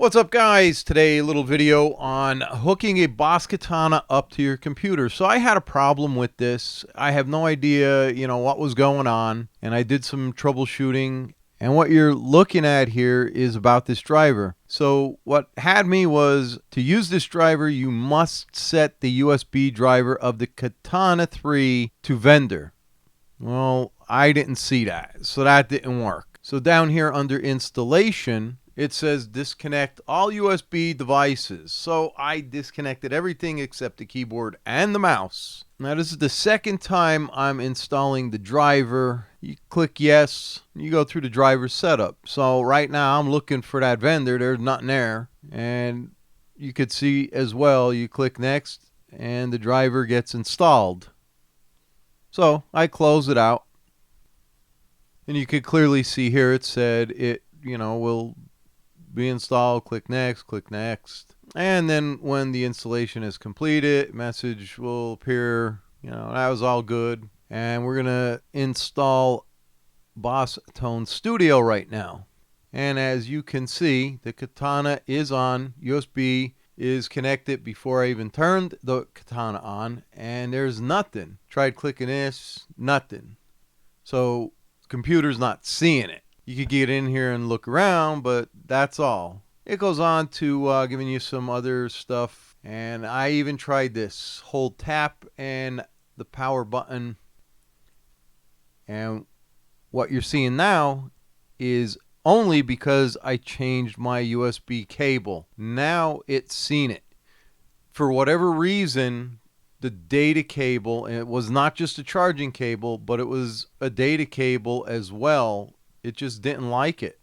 What's up, guys? Today a little video on hooking a Boss Katana up to your computer. So I had a problem with this. I have no idea, what was going on, and I did some troubleshooting. And what you're looking at here is about this driver. So what had me was, to use this driver, you must set the USB driver of the Katana 3 to vendor. Well, I didn't see that, so that didn't work. So down here under installation, it says disconnect all USB devices. So I disconnected everything except the keyboard and the mouse. Now this is the second time I'm installing the driver. You click yes, you go through the driver setup. So right now I'm looking for that vendor. There's nothing there. And you could see as well, you click next and the driver gets installed. So I close it out. And you could clearly see here it said it, will be installed. Click next, and then when the installation is completed, message will appear, that was all good. And we're gonna install Boss Tone Studio right now. And as you can see, the Katana is on. USB is connected before I even turned the Katana on, and there's nothing. Tried clicking this, nothing. So computer's not seeing it. You could get in here and look around, but that's all. It goes on to giving you some other stuff. And I even tried this. Hold tap and the power button. And what you're seeing now is only because I changed my USB cable. Now it's seen it. For whatever reason, the data cable, and it was not just a charging cable, but it was a data cable as well. It just didn't like it.